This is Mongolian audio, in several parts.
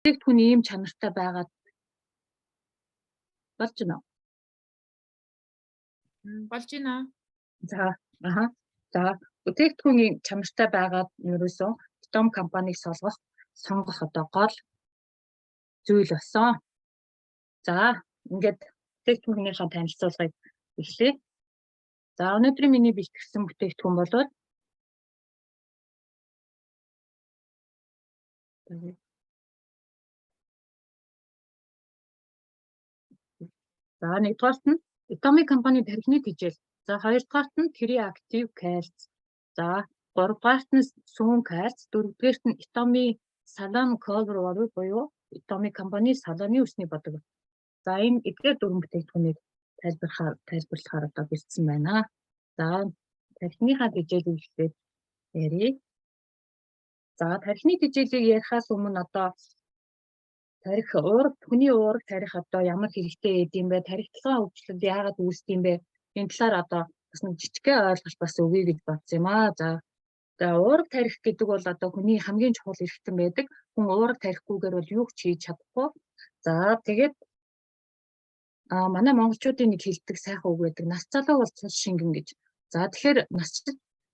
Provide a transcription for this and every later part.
бүтээгдэхүүн ийм чанартай байгаад болж байна уу? Болж байна. За, аха. За, бүтээгдэхүүний чанартай байгаад ерөөсөө том компанийг сонгох одоо гол зүйл болсон. За, ингээд бүтээгдэхүүнийхээ танилцуулгыг эхлэе. За, өнөөдрийн миний бэлтгэсэн бүтээгдэхүүн бол за, нэгдүгээрт нь Itomi компани тархины тэжээл. За, хоёрдугаарт нь Creative Calc. За, гуравдугаарт нь Sun Calc, дөрөвдүгээрт нь Itomi Salon Color буюу Itomi компани салоны үсний бодог. За, энэ эдгээр дөрвөн бүтээгдэхүүнийг тайлбарлахаар одоо бэлдсэн байна. За, тархиныхаа тэжээлийг ихлээд ярив. За, тархины тэжээлийг ярихаас өмнө одоо хүний уураг тарих одоо ямар хэрэгтэй гэдэм бэ? Тархитлагын өвчлөлд яагаад үүсдэг юм бэ? Энэ талаар одоо бас нэг жижигхэн ойлголт бас өгье гэж бодсон юм аа. За, уураг тарих гэдэг бол одоо хүний хамгийн чухал эрхтэн байдаг. Хүн уураг тарихгүйгээр бол юу ч хийж чадахгүй. За, тэгээд манай монголчуудын нэг хэлдэг сайхан үг байдаг. Нас залуу бол цус шингэн гэж. За, тэгэхээр нас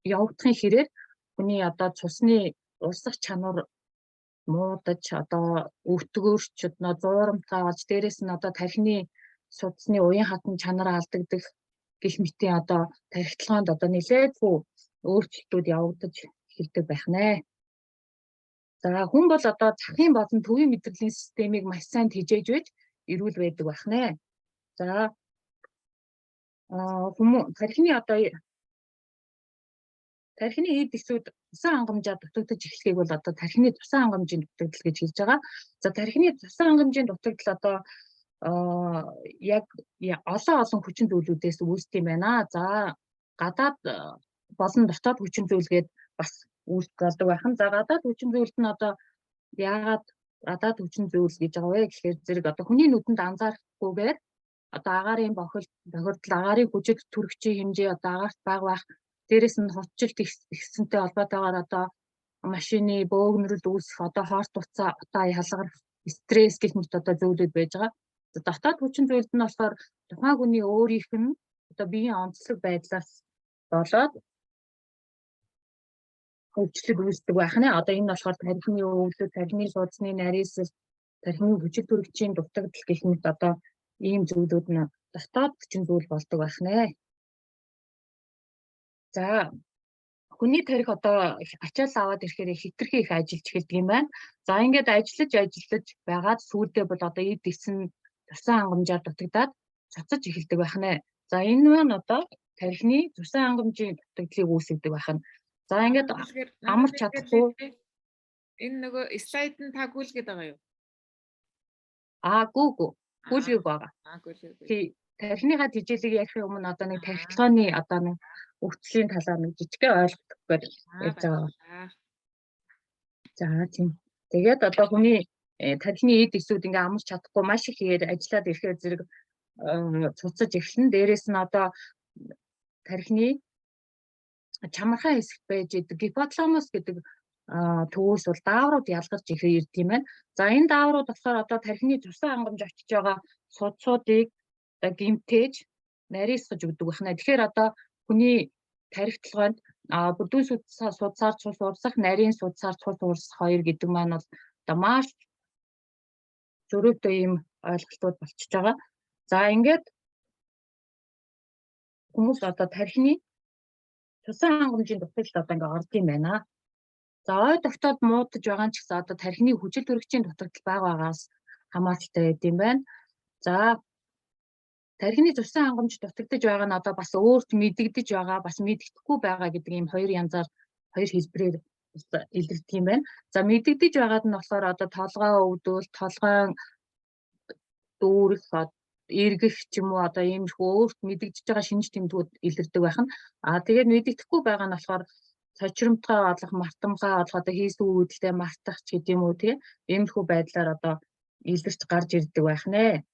явагдахын хэрээр хүний одоо цусны урсгах чанар муудаж одоо өвтгөөрчд зуурамтгай болж дээрэс нь одоо тархины судасны уян хатан чанараа алдагдах гэх мэтийн одоо тархитлаганд одоо нэлээдгүй өөрчлөлтүүд явагдаж эхэлдэг байх нэ. За, хүн бол одоо захын болон төвийн мэдрэлийн системийг маш сайн тэжээж байж эрүүл байдаг байх нэ. За, тархины эд эсүүд тусан хангамжаар дутагдаж эхлэхийг бол одоо тархины тусан хангамжийн дутагдал гэж хэлж байгаа. За, тархины тусан хангамжийн дутагдал одоо яг олон хүчин зүйлүүдээс үүсдэг юм байна. За, гадаад болон дотоод хүчин зүйлгээд бас үүсдэг болдог байх нь. За, гадаад хүчин зүйлд нь одоо яагаад гадаад хүчин зүйл гэж байгаа вэ гэхээр зэрэг одоо хүний нүдэнд анзаарахгүйгээр одоо агаарын бохирдол, агаарын бүжиг төрөгчийн хэмжээ одоо агаарт бага байх, дээрэс нь хотчлт ихсэнтэй холбоотойгоор одоо машины бөөгнөрөл үүсэх, одоо хоорт уцаа одоо ялгарх, стресс гэх мэт одоо зүйлүүд байж байгаа. За, дотоод хүчин зүйлд нь болохоор тухайн хүний өөрийнх нь одоо биеийн онцлог байдлаас болоод өвчлөл үүсдэг байх нэ. Одоо энэ болохоор тархины өвлөд, тархины судасны нарийсэл, тархины бүжиг төрөгчийн дутагдал гэх мэт одоо ийм зүйлүүд нь дотоод хүчин зүйл болдог байх нэ. За, хүний тархи одоо ачаал аваад ирэхээр хэтэрхий их ажиллаж эхэлдэг юм байна. За, ингээд ажиллаж байгаад сүүлдээ бол одоо эд эсэн тусан хангамжаар дутагдаад цацаж эхэлдэг байх нэ. За, энэ маань одоо тархины тусан хангамжийн дутагдлыг үүсгэдэг байх нь. За, ингээд амарч чадахгүй. Энэ нөгөө слайд нь та гүйлгээд байгаа юу? Гүйлгээг байгаа. Гүйлгээг. Тархиныхаа тэжээлийг ярихын өмнө одоо нэг тархитлагын одоо нэг өвчлөлийн талаар нэг жижигхэн ойлголт өгөхөөр ярьж байгаа. За, тийм. Тэгээд одоо хүний тархины эд эсүүд ингээ амарч чадахгүй маш их хийгээд ажиллаад ирэхээр зэрэг цуцаж эхэлнэ. Дээрээс нь одоо тархины чамархан хэсэгт байж идэг гипоталамус гэдэг төвөөс бол дааврууд ялгарч ирдэг юм байна. За, энэ дааврууд болохоор одоо тархины тусан хангамж очиж байгаа судсуудыг гэмтээж нарийсгаж өгдөг байна. Тэгэхээр одоо хүний тархитлаганд бүдүүн судсаар цус урсах, нарийн судсаар цус урсах хоёр гэдэг маань бол одоо маш зөрүүтэй ийм ойлголтууд болчихж байгаа. За, ингээд хүмүүс одоо тархины тусан хангамжийн дутагдалд одоо ингээ орд юм байна. За, ой тогтоод муудаж байгаа ч гэсэн одоо тархины хүчил төрөгчийн дутагдал бага байгаас хамааралтай байд юм байна. За, тархины тусан хангамж дутагдж байгаа нь одоо бас өөрт мэдэгдэж байгаа, бас мэддэхгүй байгаа гэдэг ийм хоёр хэлбэрээр илэрдэг юм байна. За, мэдэгдэж байгаад нь болохоор одоо толгой өвдөл, толгойн дүүрэх, эргэх ч юм уу одоо иймэрхүү өөрт мэдэгдэж байгаа шинж тэмдгүүд илэрдэг байх нь. Тэгээд мэдэгдэхгүй байгаа нь болохоор цочромтгой олох, мартамгай олох, одоо хийсэн үйлдэлтэй мартах ч гэдэм үү тийм иймэрхүү байдлаар одоо илэрч гарч ирдэг байх нэ.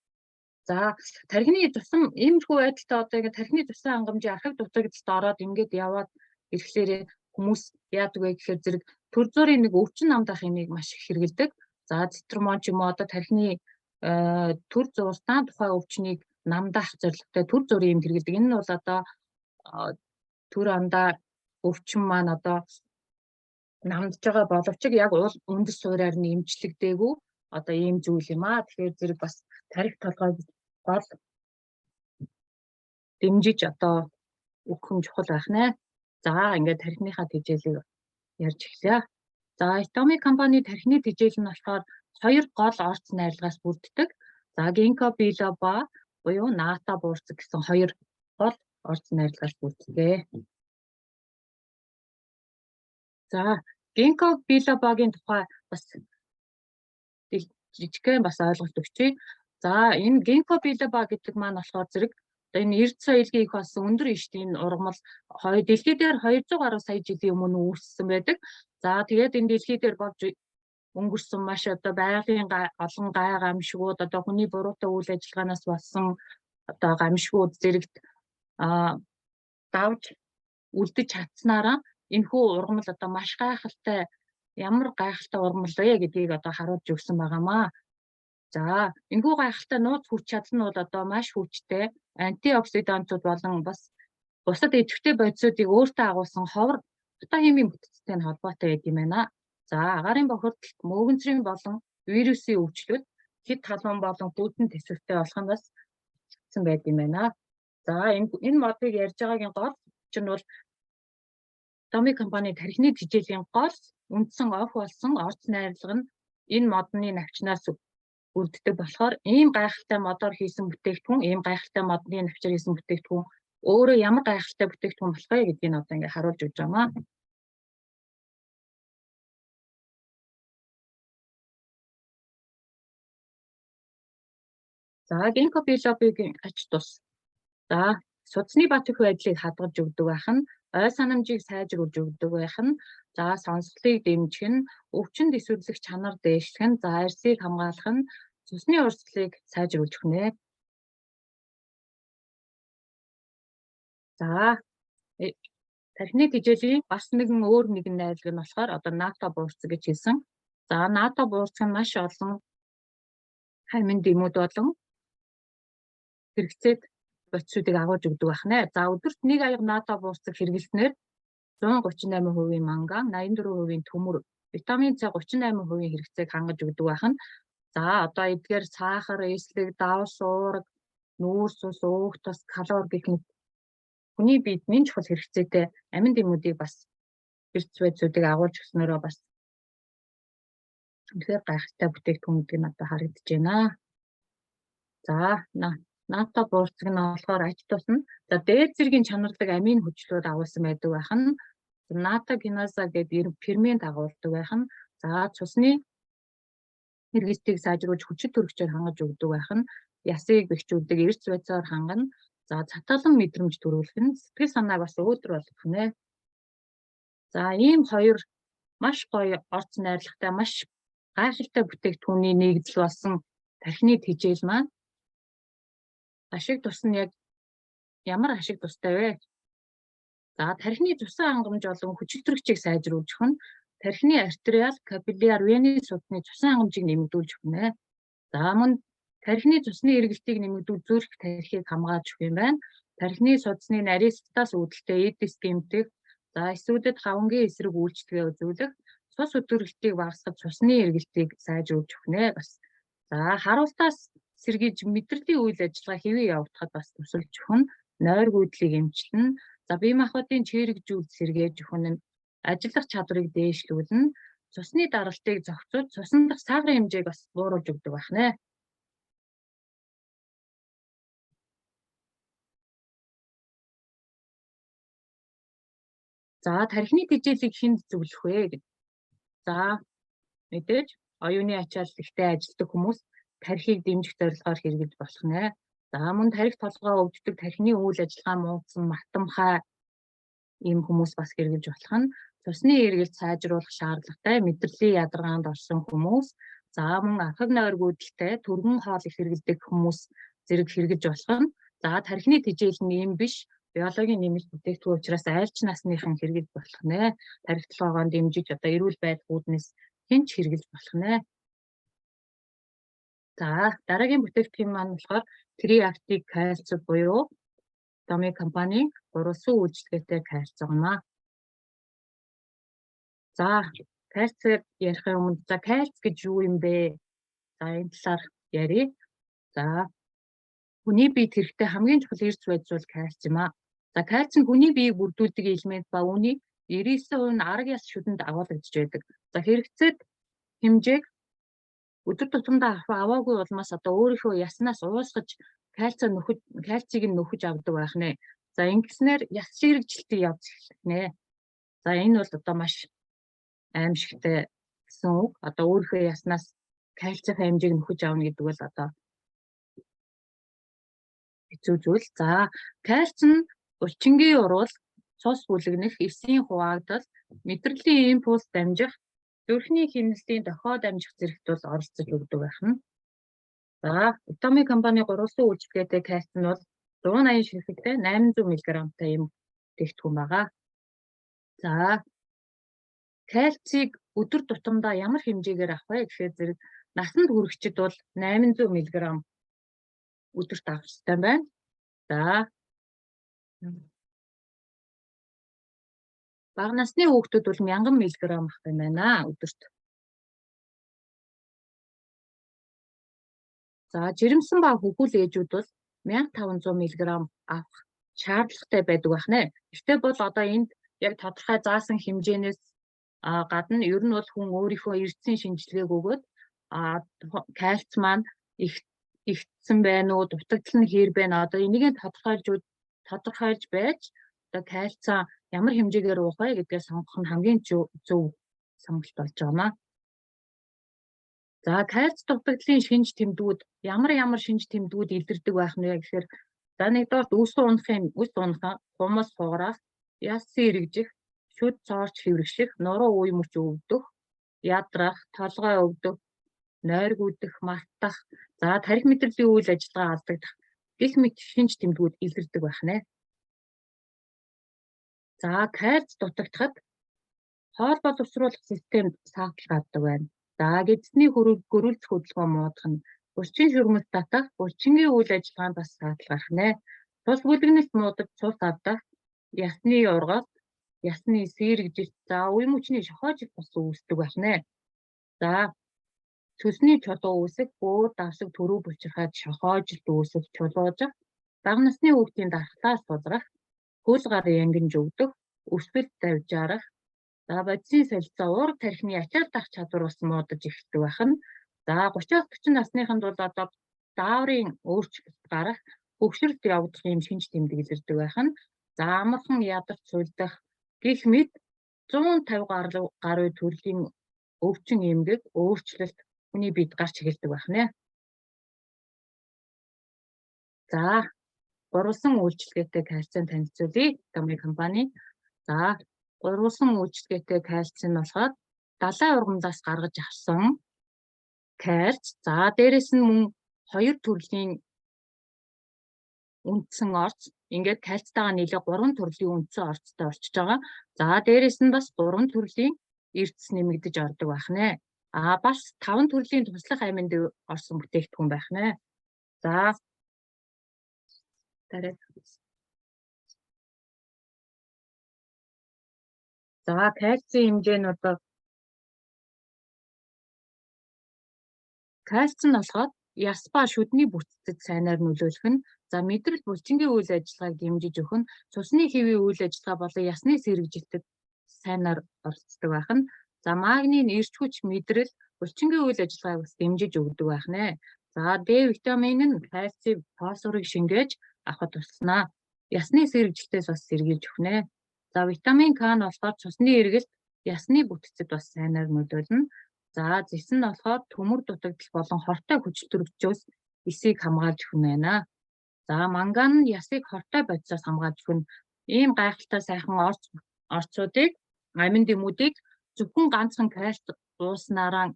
За, тархины тусан иймэрхүү байдалтай одоо ингээ тархины тусан хангамжийн архив дутагдалд ороод ингээд яваад ирэхлээр хүмүүс яадаг вэ гэхээр зэрэг төр зүрийн нэг өвчин намдах юмыг маш их хэрэгэлдэг. За цитрамон ч юм уу одоо тархины төр зурстай тухай өвчнийг намдаах зорилготой төр зургийн юм хэрэглэдэг. Энэ нь бол одоо төр андаа өвчин маань одоо намдж байгаа боловч яг үндэс суурьаар нь эмчлэгдээгүй одоо ийм зүйл юм аа. Тэгэхээр зэрэг бас тарих толгойг гол дэмжиж одоо өгөх нь чухал байх нэ. За ингээд тархиныхаа тэжээлийг ярьж эхлэе. За Atomy компани тархины тэжээл нь болохоор 2 гол орц найрлагаас бүрддэг. За Ginkgo biloba буюу ната буурцаг гэсэн 2 гол орц найрлагаас бүрддэг. За Ginkgo biloba-гийн тухай бас жижигхэн бас ойлголт өгчий. За энэ Ginkgo biloba гэдэг маань болохоор зэрэг энэ эрд соёлын их болсон өндөр ишийн ургамал дэлхий дээр 200 гаруй сая жилийн өмнө үүссэн байдаг. За тэгээд энэ дэлхий дээр болж өнгөрсөн маш одоо байгалийн олон гай гамшигуд одоо хүний буруутай үйл ажиллагаанаас болсон одоо гамшигуд зэрэгт давж үлдэж чадсанараа энэхүү ургамал одоо маш гайхалтай ямар гайхалтай ургамал вэ гэдгийг одоо харуулж өгсөн байгаамаа. За энэхүү гайхалтай нууц хүч чадал нь бол одоо маш хүчтэй антиоксидантууд болон бас бусад идэвхтэй бодисуудыг өөртөө агуулсан ховор фитохимийн бүтцтэй холбоотой байдаг юм байна. За агаарын бохирдолд мөөгөнцрийн болон вирусын өвчлөл хэд талбан болон хүйтэн тэсвэртэй болох нь бас хэлсэн байдаг юм байна. За энэ модыг ярьж байгаагийн гол чинь бол Atomy компани тархины тэжээлийн гол үндсэн оф болсон орц найрлага нь энэ модны навчнаас бүрддэг болохоор ийм гайхалтай модоор хийсэн бүтээгдэхүүн, ийм гайхалтай модны навчаар хийсэн бүтээгдэхүүн өөрөө ямар гайхалтай бүтээгдэхүүн болох вэ гэдгийг одоо ингээд харуулж өгч байгаамаа. За Ginkgo biloba-гийн ач тус. За судасны бат их байдлыг хадгалж өгдөг байх нь, ой санамжийг сайжруулж өгдөг байх нь, за сонсголыг дэмжих нь, өвчин дэвсгэрлэх чанар дээшлэх нь, за арьсыг хамгаалах нь, цусны урсгалыг сайжруулж өгнө. За тархины тэжээлийн бас нэгэн найрлага нь болохоор одоо ната буурцаг гэж хэлсэн. За ната буурцаг нь маш олон хаймын дэмүүд болон хэрэгцээд бодисуудыг агуулж өгдөг байх нэ. За өдөрт 1 аяга ната буурцаг хэрэглэснээр 138% манган, 84% төмөр, витамин С 38% хэрэгцээг хангаж өгдөг байх нь. За одоо эдгээр сахар, эслэг, давс, уурга, нүүрс ус, уух тос, калори гэх мэт хүний биед нэн чухал хэрэгцээтэй амин дэмүүдийг бас эрс бодисуудыг агуулж өгснөөрөө бас үнэхээр гайхалтай бүтээгдэхүүн гэдэг нь одоо харагдаж байна. За ната буурцаг нь болохоор ач тус нь за дээд зэргийн чанарлаг амин хүчлүүд агуулсан байдаг байх нь, ната геназа гэдэг фермент агуулдаг байх нь, за цусны хэрэгцээг сайжруулж хүчит төрөгчөөр хангаж өгдөг байх нь, ясыг бэхжүүлдэг эрс бодисоор хангана, за цатгалан мэдрэмж төрүүлэх нь, сэтгэл санааг бас өөдрөг болгох нэ. За ийм 2 маш гоё орц найрлагатай маш гайхалтай бүтээгдэхүүний нэгдэл болсон тархины тэжээл маань ашиг тус нь яг ямар ашиг тустай вэ? За тархины цусан хангамж болон хүчил төрөгчийг сайжруулж өгөх нь тархины артериал, капилляр, вены судасны цусан хангамжийг нэмэгдүүлж өгнө. За мөн тархины цусны эргэлтийг нэмэгдүүл зүрх тархийг хамгаалж өгөх юм байна. Тархины судасны нарийсгатаас үүдэлтэй эд диск гэмтэх, за эсүүдэд хавангийн эсрэг үйлчлэгээ үзүүлэх, цус өдөрөлтийг багасгаж цусны эргэлтийг сайжруулж өгнө. Бас за харуултаас сэргийж мэдрэлийн үйл ажиллагаа хэвээ явагдахад бас тусалж өгөх нь, нойр гүйдлийг эмчилнэ. За бие махбодын чирэгжүүлэлт сэргээж өгөх нь, ажиллах чадварыг дээшлүүлнэ, цусны даралтыг зохицуулж цусан дахь сахарын хэмжээг бас бууруулж өгдөг байх нэ. За тархины тэжээлийг хэнд зөвлөх вэ гэдэг. За мэдээж оюуны ачаал ихтэй ажилладаг хүмүүс тархийг дэмжих зорилгоор хэрэглэж болох нэ. За мөн тархи толгой өвддөг, тархины үйл ажиллагаа муудсан, матамхай ийм хүмүүс бас хэрэглэж болох нь, цусны эргэлт сайжруулах шаардлагатай мэдрэлийн ядаргаанд орсон хүмүүс, за мөн анхаг нойр гүйдэлтэй түргэн хоол их хэрэглэдэг хүмүүс зэрэг хэрэглэж болох нь. За тархины тэжээл нь ийм биш биологийн нэмэлт бүтээгдэхүүн учраас айлч насныхан хэрэглэж болох нэ. Тархи толгойгоо дэмжиж одоо эрүүл байдал үүднээс хинч хэрэглэж болох нэ. За дараагийн бүтээгдэхүүн маань болохоор Triactive кальци буюу Tomy компани гурван үйлчлэгээтэй кальци гэнэ. За кальциг ярихын өмнө за кальци гэж юу юм бэ? За энэ талаар ярив. За хүний биед хэрэгтэй хамгийн чухал эрс байдал бол кальци юм аа. За кальци нь хүний биеийг бүрдүүлдэг элемент ба үүний 99% нь арга яс шүдэнд агуулгадж байдаг. За хэрэгцээд хэмжээг өдөр тутамдаа аваагүй улмаас одоо өөрийнхөө яснаас уусгаж кальциг нь нөхөж авдаг байх нэ. За ингэснээр яс ширэгжилтийг явж эхлэх нэ. За энэ бол одоо маш аимшигтай гэсэн үг. Одоо өөрийнхөө яснаас кальцийн хэмжээг нөхөж авна гэдэг бол одоо хэцүү зүйл. За кальци нь булчингийн урвал, цус бүлэгнэх, эсийн хуваагдал, мэдрэлийн импульс дамжих, зүрхний хэмнэлтийн дохиод амжих зэрэгт бол оролцож өгдөг байх нь. За Tomy компани гурван үйлчлэгээтэй кальци нь бол 180 ширхэгтэй 800 мг-тай юм бүтээгдэхүүн байгаа. За кальцийг өдөр тутамдаа ямар хэмжээгээр авах вэ гэхээр зэрэг насанд хүрэгчид бол 800 мг өдөрт авах хэрэгтэй байна. За бага насны хүүхдүүд бол 1000 мг авах юм байна өдөрт. За жирэмсэн ба хөвгүүл ээжүүд бол 1500 мг авах шаардлагатай байдаг байх нэ. Гэхдээ бол одоо энд яг тодорхой заасан хэмжээнээс гадна ер нь бол хүн өөрийнхөө эрдэсийн шинжилгээг өгөөд кальци маань ихтсэн байна уу, дутагдал нь хээр байна. Одоо энийг тодорхойлж байж одоо кальци ямар хэмжээгээр уух вэ гэдгээ сонгох нь хамгийн зөв сонголт болж байгаамаа. За кальци дутагдлын шинж тэмдгүүд ямар шинж тэмдгүүд илэрдэг байх нь вэ гэхээр за нэгдүгээр үс унах, хумс хугарах, яс эргэжих, шүд цоорч хэврэгшлэх, нуруу үе мөч өвдөх, ядрах, толгой өвдөх, нойргүйдэх, мартах, за тархи мэдрэлийн үйл ажиллагаа алдагдах гэх мэт шинж тэмдгүүд илэрдэг байх нэ. За кальци дутагдахад хоол боловсруулах системд саатал гардаг байна. За гэдэсний гөрүүлзэх хөдөлгөөн муудах нь булчин шүрмэс татах, булчингийн үйл ажиллагаанд бас саатал гарах нэ. Цус бүлэгнэлт муудаж цус авдах, ясны ургал, ясны сэрэгжилт, за үе мөчний шохоожил бас үүсдэг байх нэ. За цөсний чулуу үүсэх, бөөр давсаг төрөө булчирхаад шохоожилт үүсэх, чулуужих, бага насны хүүхдийн дархлаас тулрах, хөл гар янгинж өгдөх, өсвөл давж арах, за бодисын солилцоо уурга тархины ачаал дах чадвар бас муудаж эхэлдэг байх нь. За 30-40 насныханд бол одоо дааврын өөрчлөлт гарах, хөгшрөлт явагдах юм шинж тэмдэг илэрдэг байх нь. За амархан ядарч сулдах гэх мэт 150 гаруй төрлийн өвчин эмгэг өөрчлөлт хүний биед гарч эхэлдэг байх нэ. За гурван үйлчлэгээтэй кальцийн танилцуулъя. Tomy компани. За гурван үйлчлэгээтэй кальци нь болохоор далайн ургамлаас гаргаж авсан кальци. За дээрэс нь мөн 2 төрлийн үндсэн орц. Ингээд кальцитайгаа нийлээ 3 төрлийн үндсэн орцтой орчиж байгаа. За дээрэс нь бас 3 төрлийн эрдэс нэмэгдэж ордог байх нэ. Бас 5 төрлийн туслах аминд орсон бүтээгдэхүүн байх нэ. За кальцийн хэмжээ нь одоо кальци нь болохоор яс ба шүдний бүтцэд сайнаар нөлөөлөх нь, за мэдрэл булчингийн үйл ажиллагааг дэмжиж өгөх нь, цусны хэвийн үйл ажиллагаа болон ясны сэргэжилтэд сайнаар оролцдог байх нь, за магнийн эрч хүч мэдрэл булчингийн үйл ажиллагааг бас дэмжиж өгдөг байх нэ. За Д витамин нь кальци фосфорыг шингээж авахд туслана. Ясны сэргэжилтээс бас сэргийлж өгнэ. За витамин К нь болохоор цусны эргэлт, ясны бүтцэд бас сайнаар нөлөөлнө. За зэс нь болохоор төмөр дутагдал болон хортой хүчилтөрөгчөөс эсийг хамгаалж өгнө байна. За манган нь ясыг хортой бодисоос хамгаалж өгнө. Ийм гайхалтай сайхан орцуудыг, амин дэмүүдийг зөвхөн ганцхан кальци ууснараа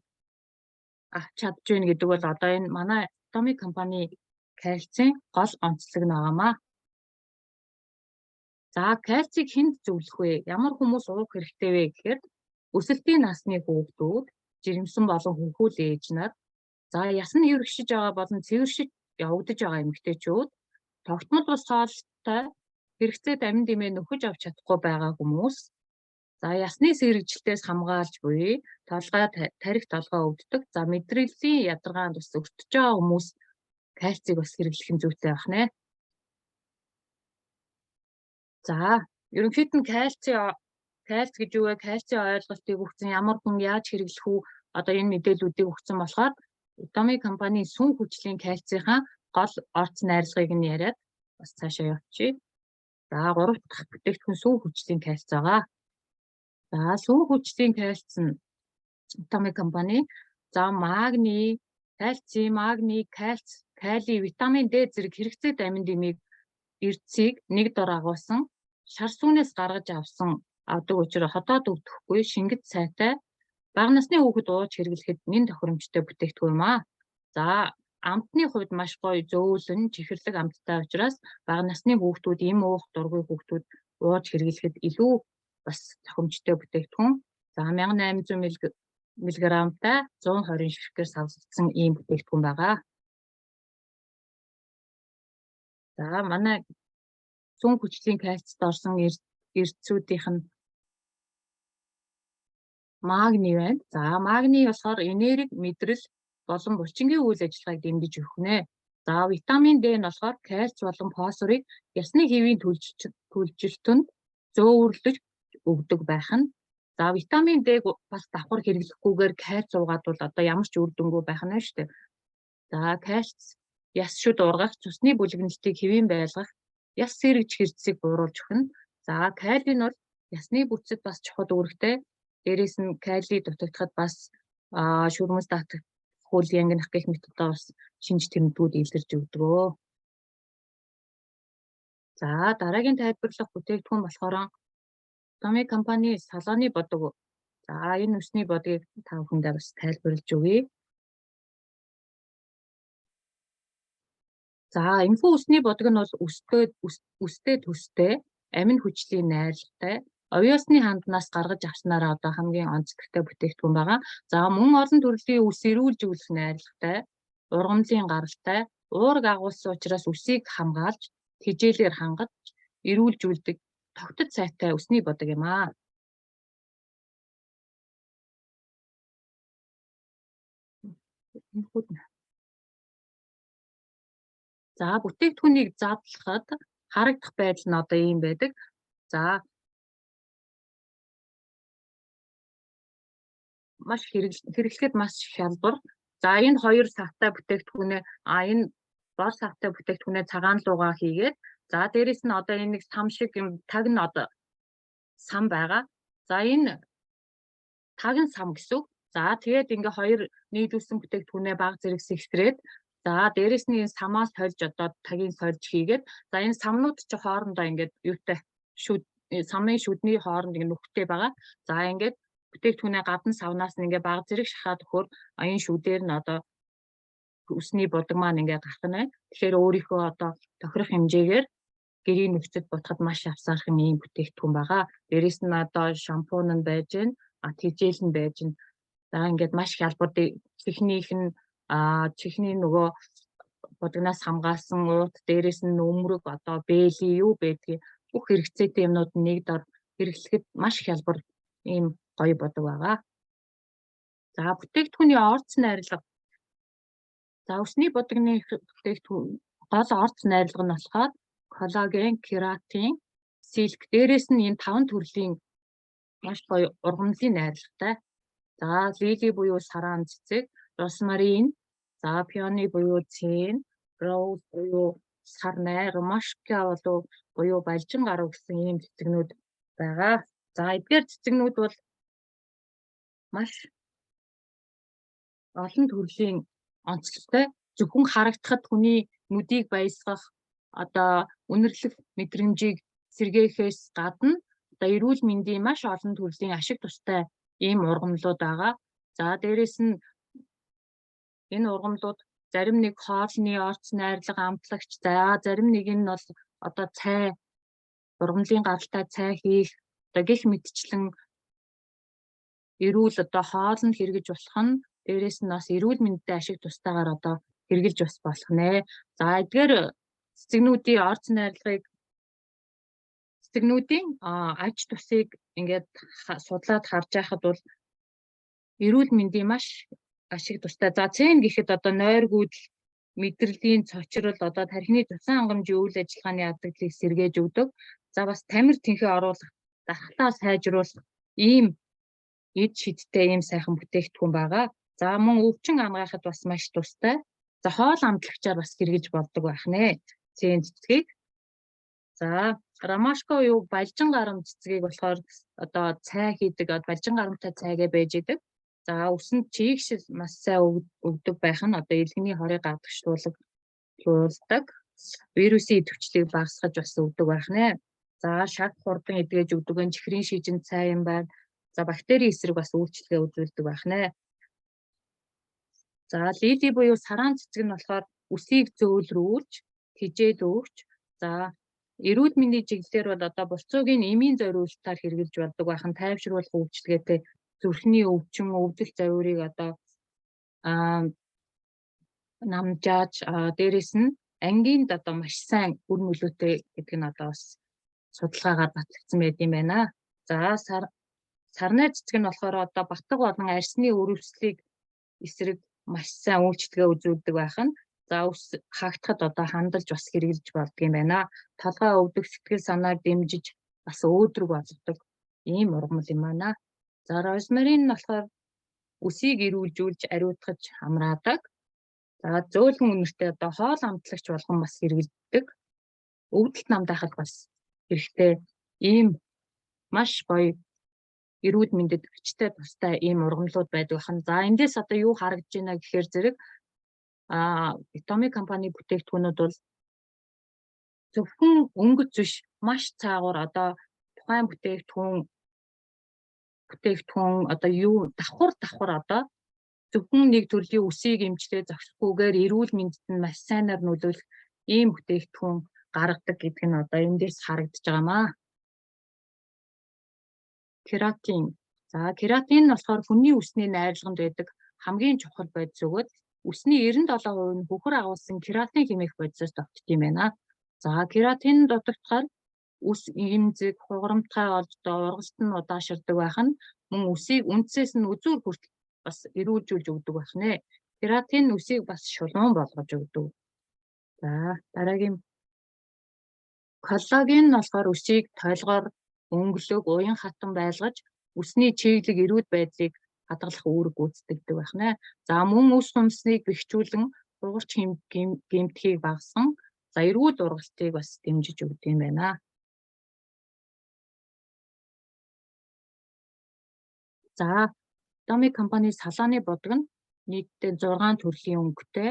авч чадж байна гэдэг бол одоо энэ манай Tomy компани кальцийн гол онцлог нь байгаамаа. За кальцийг хэнд зөвлөх вэ? Ямар хүмүүс уух хэрэгтэй вэ гэхээр өсөлтийн насны хүүхдүүд, жирэмсэн болон хөвгүүл ээж нар, За ясны эвэрхшиж байгаа болон цэвэршиж явагдаж байгаа эмэгтэйчүүд, тогтмол бус хоолтой хэрэгцээд амин дэмээ нөхөж авч чадахгүй байгаа хүмүүс, за ясны сэргэжилтээс хамгаалж буй тарих толгой өвддөг, за мэдрэлийн ядаргаанд бас өртөж байгаа хүмүүс кальцийг бас хэрэглэх нь зүйтэй байх нэ. За ерөнхийд нь кальц гэж юу вэ? Кальцийн ойлголтыг өгсөн ямар хүн яаж хэрэглэх үү? Одоо энэ мэдээллүүдийг өгсөн болохоор Utami компани сүн хүчлийн кальцийнхаа гол орц найрлагыг нь яриад бас цаашаа явчих. За 3 дахь бүтээгдэхүүн сүн хүчлийн кальц байгаа. За сүн хүчлийн кальц нь Utami компани за магний, кальций, кальц, калий, витамин D зэрэг хэрэгцээд амин дэмийг эрдэсийг нэг дор агуулсан шар сүүнээс гаргаж авдаг учраас хотоод өвдөхгүй шингэт сайтай бага насны хүүхэд ууж хэрэглэхэд нэн тохиромжтой бүтээгдэхүүн юм аа. За амтны хувьд маш гоё зөөлөн чихэрлэг амттай учраас бага насны хүүхдүүд, эм уух дургүй хүүхдүүд ууж хэрэглэхэд илүү бас тохиромжтой бүтээгдэхүүн. За 1800 мг-тай 120 ширхгээр савлагдсан ийм бүтээгдэхүүн байгаа. За манай сүн хүчлийн кальцид орсон эрдцүүдийнх нь магний байна. За магний болохоор энерги, мэдрэл болон булчингийн үйл ажиллагааг дэмжиж өгөх нэ. За витамин D нь болохоор кальц болон фосфорыг ясны хэвийн түлжилтэнд зөөвөрлөж өгдөг байх нь. За витамин D бас давхар хэрэглэхгүйгээр кальц уугаад бол одоо ямар ч үр дүнгүй байх нь шүү дээ. За кальц яс шүд ургах, цусны бүлэгнэлтийг хэвийн байлгах, яс сэргэж хэрэгцээг бууруулж өгнө. За калий нь бол ясны бүтцэд бас чухал үүрэгтэй. Дээрээс нь калий дутагдахад бас шүрмэс татах, хөл янгинах гэх мэт одоо бас шинж тэмдгүүд илэрж өгдөгөө. За дараагийн тайлбарлах бүтээгдэхүүн болохоор Utami компани салааны бодог. За энэ үсний бодгийг та бүхэндээ бас тайлбарлаж өгье. За энэхүү үсний бодог нь бол үстэй төстэй, амин хүчлийн найрлагатай, овёсны ханднаас гаргаж авснараа одоо хамгийн онцлогтой бүтээгдэхүүн байгаа. За мөн олон төрлийн үс эрүүлж өгөх найрлагатай, ургамлын гаралтай, уураг агуулсан учраас үсийг хамгаалж, тэжээлээр хангаж, эрүүлж үлдэг тогтод сайтай үсний бодог юм аа. За бүтээгдэхүүнийг задлахад харагдах байдал нь одоо ийм байдаг. За маш хэрэглэхэд маш хялбар. За энэ хоёр савтай бүтээгдэхүүнээ энэ бор савтай бүтээгдэхүүнээ цагаан луугаа хийгээд за дээрэс нь одоо энэ нэг сам шиг юм таг нь одоо сам байгаа. За энэ таг нь сам гэсэн. За тэгээд ингээ хоёр нийлүүлсэн бүтээгдэхүүнээ баг зэрэг сэгсрээд за дээрэс нь энэ самаас сольж одоо тагийг сольж хийгээд за энэ самнууд чи хоорондоо ингээд юутай самын шүдний хооронд ингээ нүхтэй байгаа. За ингээд бүтээгдэхүүнээ гадна савнаас нь ингээ баг зэрэг шахаад өгөхөөр энэ шүдээр нь одоо үсний бодог маань ингээ гарах нь байна. Тэгэхээр өөрийнхөө одоо тохирох хэмжээгээр гэрийн нөхцөд ботход маш авсаархан ийм бүтээгдэхүүн байгаа. Дээрэс нь одоо шампунь нь байж гэн, тэжээл нь байж гэн. За ингээд маш хялбар чихний нөгөө бодгоноос хамгаалсан уут, дээрэс нь өмрөг одоо бэли юу байдгийг бүх хэрэгцээтэй юмнууд нэг дор хэрэглэхэд маш хялбар ийм гоё бодог байгаа. За бүтээгдэхүүний орц найрлага. За үсний бодогны бүтээгдэхүүн гол орц найрлага нь болохоор коллаген, кератин, силк, дээрэс нь энэ 5 төрлийн маш гоё ургамлын найрлагатай. За лили буюу сараан цэцэг, росмарин, за пиони буюу цэн, роуз буюу сарнай, ромашка буюу балжин гарав гэсэн ийм цэцэгнүүд байгаа. За эдгээр цэцэгнүүд бол маш олон төрлийн онцлогтой. Зөвхөн харагдахад хүний нүдийг баясгах одоо үнэрлэх мэдрэмжийг сэргээхээс гадна одоо эрүүл мэндийн маш олон төрлийн ашиг тустай ийм ургамлууд байгаа. За дээрэс нь энэ ургамлууд зарим нэг хоолны орц найрлага амтлагч, за зарим нэг нь бол одоо цай ургамлын гаралтай цай хийх одоо гэх мэтчлэн эрүүл одоо хоолнд хэрэгж болох нь дээрээс нь бас эрүүл мэндэд ашиг тустаагаар одоо хэрэгжилж бас болох нэ. За эдгээр цэцэгнүүдийн орц цэцэгнүүдийн аж тусыг ингээд судлаад харж байхад бол эрүүл мэндийн маш ашиг тустай. За цэн гэхэд одоо нойргүйдэл, мэдрэлийн цочрол, одоо тархины цусан хангамжийн үйл ажиллагааны ядагдлыг сэргээж өгдөг. За бас тамир тэнхээ оруулах, дархлаа сайжруулах ийм эд шидтэй ийм сайхан бүтээгдэхүүн байгаа. За мөн өвчин хамгаахад бас маш тустай. За хоол амтлагчаар бас хэрэгжилж болдог байх нэ. Цэн цэцгийг. За ромашко юу балжин гарам цэцгийг болохоор одоо цай хийдэг, балжин гарамтай цайгээ байж идэг. За үсэнд чийгшил маш сайн өгдөг байх нь одоо элгэний хорыг гадагшуулдаг. Вирусын идэвхжлийг багасгаж бас өгдөг байх нэ. За шаг хурдан эдгэж өгдөг нь чихрийн шижин цай юм байна. За бактерийн эсрэг бас үйлчлэгээ үзүүлдэг байх нэ. За лили буюу сараан цэцэг нь болохоор үсийг зөөлрүүлж, тижээд өгч, за эрүүл мэндийн чиглэлээр бол одоо булцуугийн эмийн зориулалтаар хэрэгжилж болдог байх нь тайвшруулах үйлчлэгээтэй зүрхний өвчин, өвдөл зориурыг одоо намжааж дээрэс нь ангинд одоо маш сайн үр нөлөөтэй гэдэг нь одоо бас судалгаагаар батлагдсан байт юм байна. За сарнай цэцэг нь болохоор одоо батг болон арсны өрөвслийг эсрэг маш сайн үйлчлэгээ үзүүлдэг байх нь. За ус хаагтахад одоо хандалж бас хэрэгжилж болдог юм байна. Толгой өвдөх, сэтгэл санааг дэмжиж бас өөдрөг болгодог ийм ургамал юм байна. За розмарин нь болохоор үсийг эрүүлжүүлж ариутгаж амраадаг. За зөөлхөн үнэртэй одоо хоол амтлагч болгон бас хэрэгжилдэг. Өвдөлт намдаахад бас хэрэгтэй ийм маш гоё эрүүл мэндэд хүчтэй тустай ийм ургамлууд байдаг хан. За эндээс одоо юу харагдж байна гэхээр зэрэг Atomy компани бүтээгдэхүүнүүд бол зөвхөн өнгөц биш маш цаагуур одоо тухайн бүтээгдэхүүн одоо юу давхар одоо зөвхөн нэг төрлийн үсийг эмчлээ зогсохгүйгээр эрүүл мэндэд нь маш сайнаар нөлөөлөх ийм бүтээгдэхүүн гаргадаг гэдэг нь одоо эндээс харагдаж байгаамаа. Кератин. За кератин нь болохоор хүний үсний найрлаганд байдаг хамгийн чухал бодис өгөөд үсний 97% нь хөхөр агуулсан кератин хэмээх бодисоос тогтдог юм байна. За кератин дутагдахаар үс эмзэг, хугарамтгай олж ургалт нь удаашрдаг байх нь мөн үсийг үндсээс нь үзүүр хүртэл бас эрүүлжүүлж өгдөг байх нэ. Кератин үсийг бас шулуун болгож өгдөг. За дараагийн коллаген нь болохоор үсийг толгоор, өнгөлөг, уян хатан байлгаж үсний чиглэг эрүүл байдлыг хадгалах үүрэг гүйцэтгэдэг байх нэ. За мөн үс хумсныг бэхжүүлэн ургач гэмтхийг багасган за эрүүл ургалтыг бас дэмжиж өгдөг юм байна. За Atomy компани салааны бодог нь нийтдээ 6 төрлийн өнгөтэй.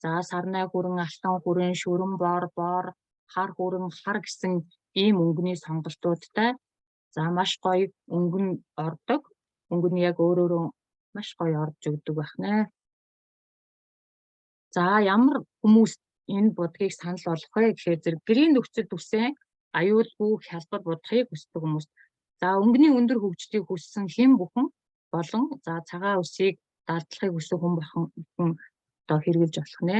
За сарнай хүрэн, алтан хүрэн, шүрэн бор, хар хүрэн, хар гэсэн ийм өнгөний сонголтуудтай. За маш гоё өнгөн ордог. Өнгө нь яг өөрөөрөө маш гоё орж өгдөг байх нэ. За ямар хүмүүс энэ будгийг санал болгох вэ гэхээр зэрэг гэрийн нөхцөлд үсэн аюулгүй хялбар будахыг хүсдэг хүмүүс. За өнгөний өндөр хөгжлийг хүссэн хэн бүхэн болон за цагаан үсийг далдлахыг хүсэх хүн одоо хэрэгжилж болох нэ.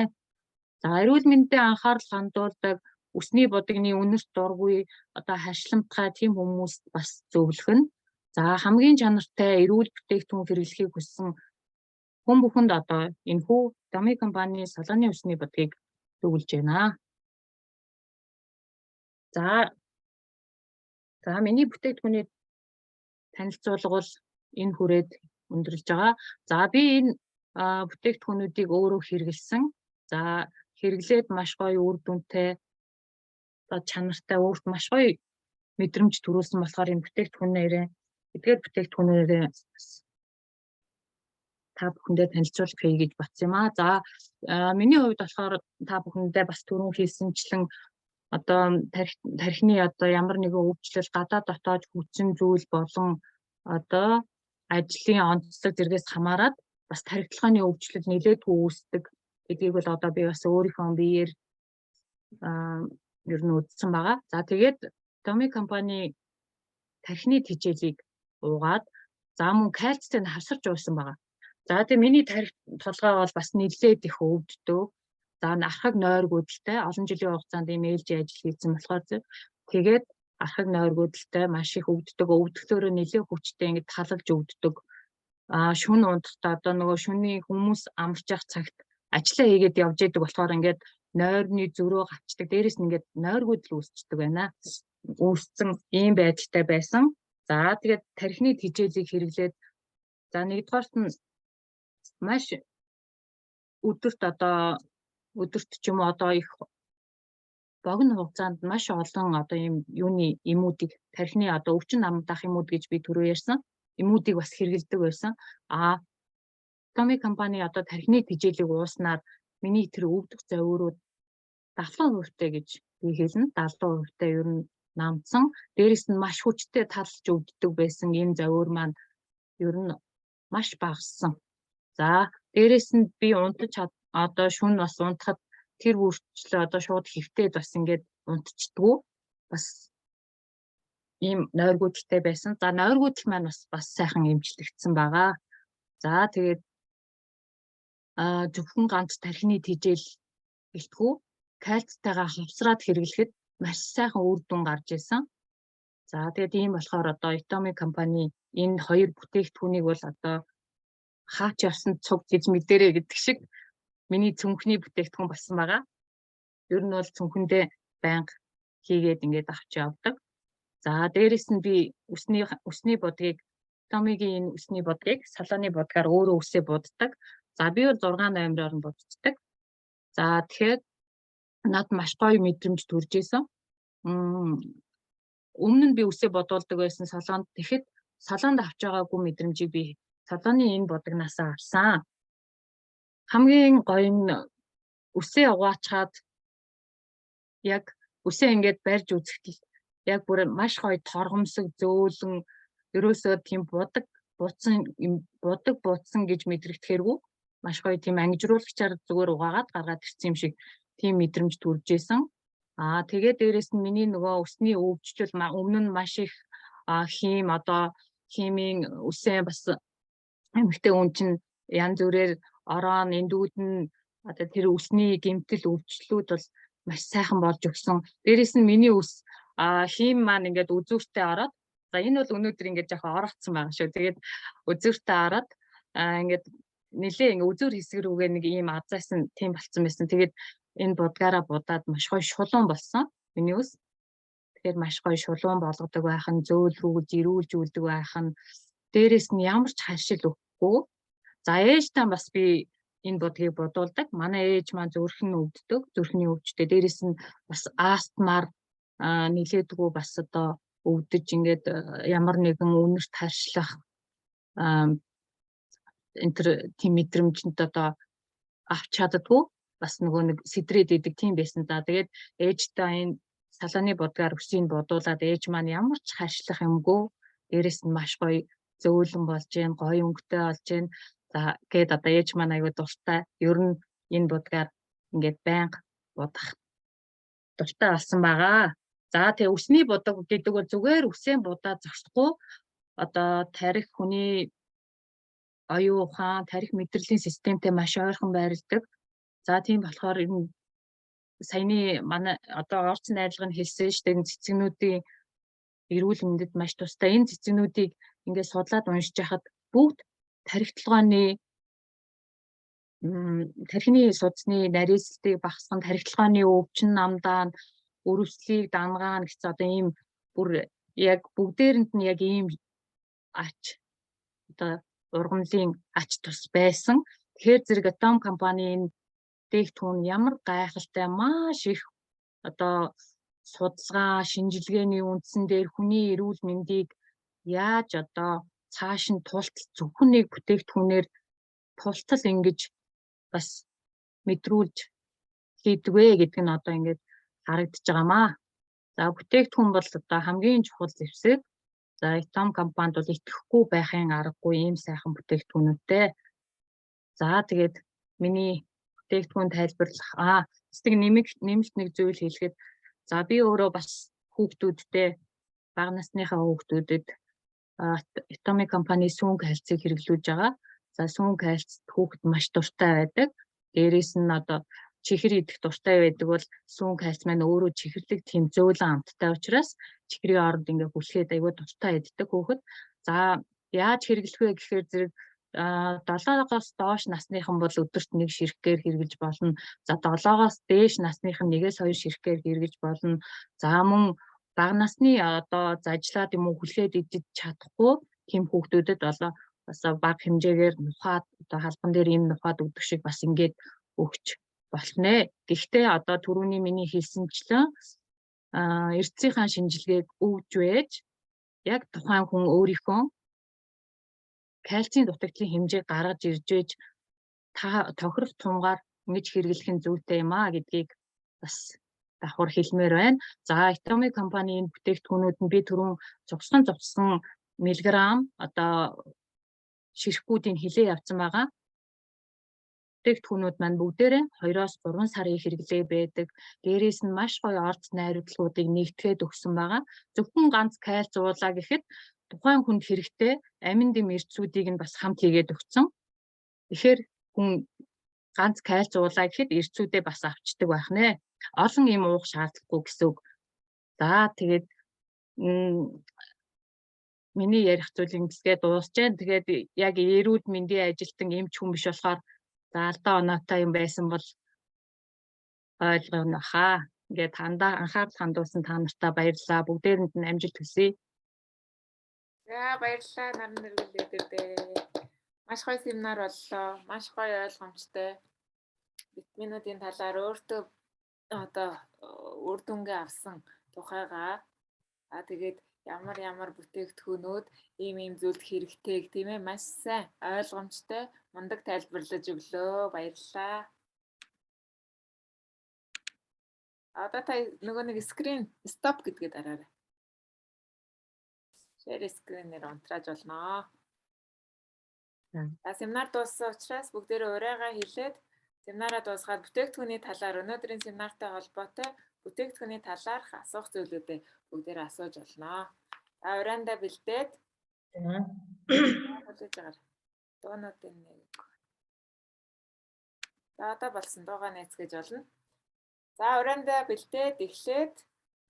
За эрүүл мэндэд анхаарал хандуулдаг үсний будагны үнэрт дургүй одоо харшламтгай тийм хүмүүст бас зөвлөх нь. За хамгийн чанартай эрүүл бүтээгдэхүүн хэрэглэхийг хүссэн хүн бүхэнд одоо энэхүү Atomy компани салааны үсний будгийг зөвлөж байна. За миний бүтээгдэхүүний танилцуулга бол энэ хүрээд өндөрлөж байгаа. За би энэ бүтээгдэхүүнүүдийг өөрөө хэрэглэсэн. За хэрэглээд маш гоё үр дүнтэй чанартай өөрт маш гоё мэдрэмж төрүүлсэн болохоор энэ бүтээгдэхүүнээрээ та бүхэндээ танилцуулах хий гэж батсан юм аа. За миний хувьд болохоор та бүхэндээ бас түрүүн хэлсэнчлэн одоо тархины одоо ямар нэгэн өвчлөл гадаад дотоод хүчин зүйл болон одоо ажлын онцлог зэрэгс хамаарат бас тархилгааны өвчлөл нэлээдгүй үүсдэг гэдгийг бол одоо би бас өөрийнхөө биеэр ер нь үзсэн байгаа. За тэгээд Atomy компани тархины тэжээлийг уугаад за мөн кальцтэй нь хавсарч уусан байгаа. За тэгээ миний тарих толгой бол бас нэлээд их өвддөг. За архаг нойргуудтай олон жилийн хугацаанд ийм ээлжи ажил хийсэн болохоор тэгээд архаг нойргуудтай маш их өвддөг. Өвдөлтөөрөө нэлээд хүчтэй ингэ талалж өвддөг. Шүн унтахтаа одоо нөгөө шүний хүмүүс амарч явах цагт ажиллаа хийгээд явж идэг болохоор ингээд нойрны зөрөө гавчдаг. Дээрээс нь ингээд нойргууд л үүсчдэг байна. Үүссэн ийм байдалтай байсан. За тэгээд тархины тижээлийг хэрэглээд за нэгдүгээрт нь маш өдөрт ч юм уу одоо их богино хугацаанд маш олон одоо ийм юуны эмүүдийг тархины одоо өвчин намдах эмүүд гэж би түрүү ярьсан. Эмүүдийг бас хэрэгэлдэг байсан. Atomy компани одоо тархины тижээлийг ууснаар миний тэр өвдөх завиурууд 70% гэж би хэлнэ. 70% ер нь намдсан. Дээрээс нь маш хүчтэй талж өвддөг байсан ийм завиур маань ер нь маш багассан. За дээрээс нь би унтаж одоо шүн бас унтахад тэр бүрчлээ одоо шууд хэвтээд бас ингээд унтчихдгүү. Бас ийм нойргуудтай байсан. За нойргууд маань бас сайхан эмчлэгдсэн байгаа. За тэгээд зөвхөн ганц тархины тижээл гэлтгүү кальцтайгаа хавсраад хэрэглэхэд маш сайхан үр дүн гарч ирсэн. За тэгээд ийм болохоор одоо Atomy компани энэ хоёр бүтээгдэхүүнийг бол одоо хаач явсан цуг гэж мэдэрэй гэдэг шиг миний цүнхний бүтээгдэхүүн болсон байгаа. Ер нь бол цүнхэндээ байнга хийгээд ингээд авч явдаг. За дээрэс нь би үсний бодгийг Atomy-гийн энэ үсний бодгийг салааны бодгаар өөрөө үсээ буддаг. За би бол 6 номероор нь буддаг. За тэгэхээр над маш гоё мэдрэмж төрж исэн. Өмнө нь би үсээ бодуулдаг байсан салаанд. Тэгэхэд салаанд авч байгаагүй мэдрэмжийг би салааны энэ бодогнаас авсан. Хамгийн гоё нь үсээ угаачаад яг үсээ ингээд барьж үзэхдээ яг бүр маш гоё торгомсог зөөлөн ерөөсөө тийм будаг буцсан гэж мэдрэгдэхэргүй маш гоё тийм ангижруулагчаар зүгээр угаагаад гаргаад ирсэн юм шиг тийм мэдрэмж төрж исэн. Тэгээд дээрэс нь миний нөгөө үсний өвчтөл өмнө нь маш их хим одоо химийн үсээ бас эмэгтэй хүн чинь янз бүрээр орон эндүүд нь одоо тэр үсний гэмтэл өвчлүүд бол маш сайхан болж өгсөн. Дээрэс нь миний үс хим маань ингээд үзүүртээ ороод за энэ бол өнөөдөр ингээд жоохон ороцсон байгаа шүү. Тэгээд үзүүртээ ороод ингээд нэлээ ингээд үзүүр хэсэг рүүгээ нэг ийм азайсан тийм болцсон байсан. Тэгээд энэ будгаараа будаад маш гоё шулуун болсон. Миний үс. Тэгэхээр маш гоё шулуун болгодог байх нь зөөлрүүлж, ирүүлж үлдэг байх нь дээрэс нь ямар ч харшил өгөхгүй. За ээжтэй бас би энэ будгийг будуулдаг. Манай ээж маань зүрхэн өвддөг, зүрхний өвчтэй. Дээрэс нь бас астмаар нилээдгүй бас одоо өвдөж ингээд ямар нэгэн үнэрт харшлах энэ төр тийм мэдрэмжэнд одоо авч чаддгүй бас нөгөө нэг сэдрээд идэг тийм байсан. За тэгээд ээжтэй энэ салааны будгаар үсийг будуулаад ээж маань ямар ч харшлах юмгүй. Дээрэс нь маш гоё зөөлөн болж гэн, гоё өнгөтэй болж гэн. За гээд одоо ээж маань аягүй дуртай. Ер нь энэ будгаар ингээд байнга будах дуртай болсон байгаа. За тэгээ үсний будаг гэдэг бол зүгээр үсээ будаа зогсохгүй одоо тарих хүний оюун ухаан, тарих мэдрэлийн системтэй маш ойрхон байрладаг. За тийм болохоор энэ саяны манай одоо орц найрлагын хэлсэн шүү дээ энэ цэцэгнүүдийн эрүүл мэндэд маш тустай. Энэ цэцэгнүүдийг ингээд судлаад уншиж хахад бүгд тархитлагын тархины судасны нарийсалтыг багасгах, тархитлагын өвчин намдаа өрөвслийг дангаана гэсэн одоо ийм бүр яг бүгдээрэнд нь яг ийм ач одоо ургамлын ач тус байсан. Тэгэхээр зэрэг Atomy компанийн дээгтүүн ямар гайхалтай маш их одоо судалгаа, шинжилгээний үндсэн дээр хүний эрүүл мэндийг яаж одоо цааш нь тултал зөвхөн нэг бүтээгдэхүүнээр тултал ингэж бас мэдрүүлж хийдвэ гэдэг нь одоо ингээд харагдаж байгаамаа. За бүтээгдэхүүн бол одоо хамгийн чухал зэвсэг. За Atomy компанид бол итгэхгүй байхын аргагүй ийм сайхан бүтээгдэхүүнүүдтэй. За тэгээд миний бүтээгдэхүүн тайлбарлах нэмэлт нэг зүйл хэлэхэд за би өөрөө бас хүүхдүүдтэй бага насныхаа хүүхдүүдэд Atomy компани сүүнг хальцыг хэрэглүүлж байгаа. За сүүн кальцит хүүхэд маш дуртай байдаг. Дээрээс нь одоо чихэр идэх дуртай байдаг бол сүүн кальц маань өөрөө чихэрлэг тийм зөөлөн амттай учраас чихрийн оронд ингээ хүлээхэд аюул дуртай иддэг хүүхэд. За яаж хэрэглэх вэ гэхээр зэрэг 7-оос доош насныхан бол өдөрт 1 ширхгээр хэрэглэж болно. За 7-оос дээш насныхан 1-2 ширхгээр хэрэглэж болно. За мөн бага насны одоо зажлаад юм уу хүлээд идэж чадахгүй тийм хүүхдүүдэд одоо бас бага хэмжээгээр нухаад одоо халбан дээр ийм нухаад өгдөг шиг бас ингээд өгч болно. Гэхдээ одоо түрүүний миний хэлсэнчлэн эрдэсийн шинжилгээг өгж байж яг тухайн хүн өөрийнхөө кальцийн дутагдлын хэмжээг гаргаж ирж байж тохирох тунгаар ингэж хэрэглэх нь зүйтэй юм аа гэдгийг бас давхар хэлмээр байна. За Atomic компанийн бүтээгдэхүүнүүд нь би түрүүн зогсгон миллиграм одоо ширхгүүдийг хилээ явцсан байгаа. Бүтээгдэхүүнүүд маань бүгдээрээ 2-оос 3 сарын хэрэглээ байдаг. Дээрээс нь маш гоё орц найруулгуудыг нэгтгээд өгсөн байгаа. Зөвхөн ганц кальц уулаа гэхэд тухайн хүнд хэрэгтэй амин дэм эрчүүдийг нь бас хамт хийгээд өгсөн. Тэгэхээр хүн ганц кальц уулаа гэхэд эрчүүдээ бас авчдаг байх нэ. Олон юм уух шаардлагагүй гэсэн үг. За тэгээд миний ярих зүйлийг ингээд дуусч байна. Тэгээд яг эрүүл мэндийн ажилтан эмч хүн биш болохоор за алдаа оноотой юм байсан бол ойлгоно хаа. Ингээд анхаарал хандуулсан та нартай баярлалаа. Бүгдээрэнд нь амжилт хүсье. За баярлалаа наран нэргэлдээ. Маш гоё семинар боллоо. Маш гоё ойлгомжтой. Витаминуудын талаар өөртөө одоо үр дүнгээ авсан тухайгаа тэгээд ямар бүтээгдэхүүнүүд ийм зүйлд хэрэгтэй гэх тийм ээ маш сайн ойлгомжтой мундаг тайлбарлаж өглөө. Баярлалаа. Одоо та нөгөө нэг скрин стоп гэдгээ дараарай. Share screen-ээр унтрааж болно. Семинар дууссан учраас бүгдээрээ урайгаа хэлээд семинараа дуусгаад бүтээгдэхүүний талаар өнөөдрийн семинартай холбоотой бүтээгдэхүүний талаарх асуух зүйлүүдээ бүгдээрээ асууж болно. За урайндаа бэлдээд. Дуунуудын нэг. За одоо болсон дуугаа нээцгээж болно. За урайндаа бэлдээд эхлээд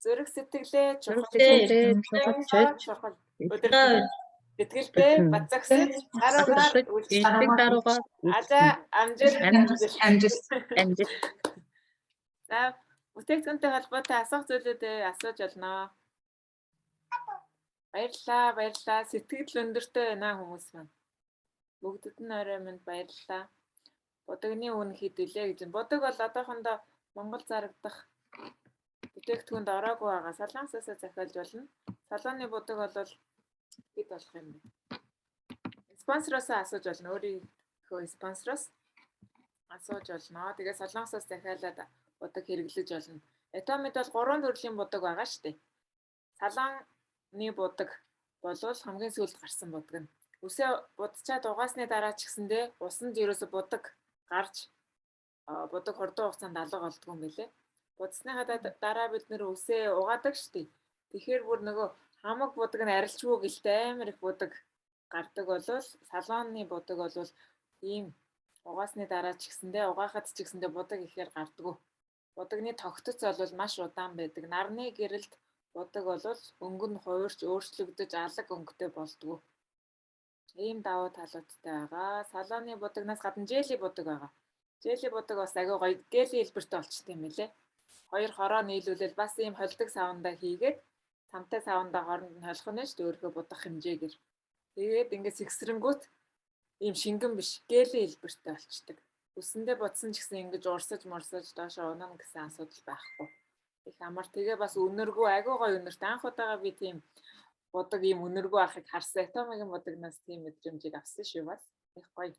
зүрх сэтгэлээ чухал итгэлтэй бацагсаж гаруугаар даруугаар амжилт. За бүтээгдэхүүнтэй холбоотой асуух зүйлүүдээ асууж болно. Баярлалаа. Сэтгэл өндөртэй байна хүмүүс маань. Бүгдэд нь орой минь баярлалаа. Будагны үн хэдүүлээ гэж. Будаг бол одоохондоо Монгол зарагдах бүтээгдэхүүнд ороогүй байгаа. Солонгосоос захиалж болно. Солоны будаг бол хэд болох юм бэ? Спонсороос асууж болно. Өөрийнхөө спонсороос асууж болно. Тэгээд солонгосоос захиалаад будаг хэрэглэж болно. Atomic бол 3 төрлийн будаг байгаа шүү дээ. Салааны будаг бол хамгийн сүүлд гарсан будаг нь. Үсээ будчаад угаасны дараа ч гэсэндээ усанд ерөөсө будаг гарч будаг хурдан хугацаанд алга болдгоо юм билэ. Будсныхаа дараа бид нэр үсээ угаадаг шүү дээ. Тэгэхээр бүр нөгөө хамаг будаг нь арилжгүй гэлтэй амар их будаг гардаг бол салааны будаг бол ийм угаасны дараа ч гэсэндээ угаахад ч гэсэндээ будаг ихээр гардаг. Будагны тогтц бол маш удаан байдаг. Нарны гэрэлд будаг бол өнгө нь хуурч өөрчлөгдөж алаг өнгөтэй болдог. Ийм давуу талуудтай байгаа. Салааны будагнаас гадна жели будаг байгаа. Жели будаг бас агай гоё гелийн хэлбэртэй болчтой юм билэ. Хоёр хороо нийлүүлэл бас ийм холдог савндаа хийгээд самтай савндаа хооронд нь холих нь шүү дээ өөрхөө будах хэмжээгээр. Тэгээд ингээд сэгсрэнгүүт ийм шингэн биш гелийн хэлбэртэй болчдөг. Үсэндээ будсан ч гэсэн ингэж урсаж доошоо унана гэсэн асуудал байхгүй. Их амар тэгээ бас өнөргөө агай гоё өнөрт анх удаага би тийм будаг ийм өнөргөө ахыг харсан. Atomic-ийн будагнаас тийм мэдрэмжийг авсан шүү бас. Их гоё.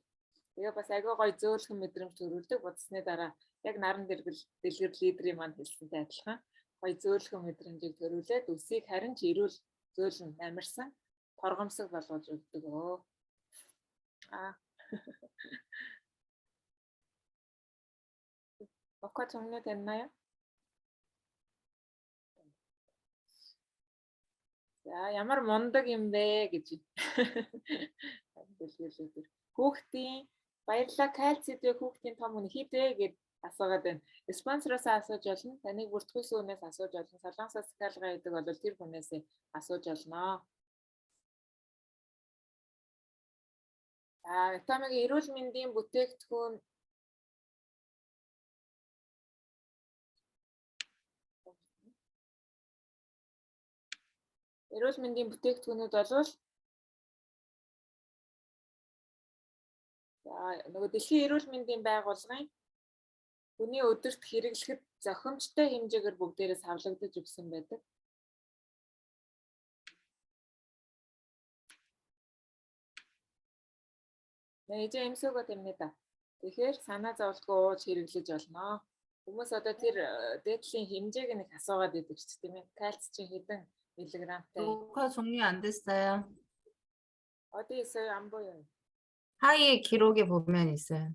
Тэгээ бас агай гоё зөөлхөн мэдрэмж төрүүлдэг. Будсны дараа яг наран дэлгэр лидерийн маань хэлсэнтэй адилхан гоё зөөлхөн мэдрэмжийг төрүүлээд үсийг харин ч эрүүл зөөлөн амарсан торгомсог болгож өгдөг. Ока цомны таньнаа. За ямар мундаг юм бэ гэж. Хүүхдийн баярлалаа кальцидээ хүүхдийн том үн хэд вэ гэд асуугаад байна. Спонсороосоо асууж болно. Таныг бүртгүүлсэн хүнээс асууж болно. Солонгосоос захиалга гэдэг бол тэр хүнээс асууж болно. Витамингийн эрүүл мэндийн бүтээгдэхүүн эрүүл мэндийн бүтээгдэхүүнүүд бол нөгөө дэлхийн эрүүл мэндийн байгууллагын хүний өдөрт хэрэглэхэд зохимжтой хэмжээгээр бүгдээрээ савлагдаж өгсөн байдаг. Нээжээ эмсөөгөө тэмнэ да. Тэгэхээр санаа зовлтгүй ууж хэрэглэж болно. Хүмүүс одоо тэр дээдлийн хэмжээг нэг асуугаад байдаг ч тийм ээ. Кальц чинь хэдэн миллиграмтай? 녹화 종료 안 됐어요. 어디 있어요? 안 보여요. 하이 기록에 보면 있어요.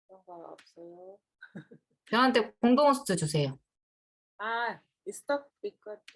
그런 거 없어요. 저한테 공동호스트 주세요. 스톱 리cord.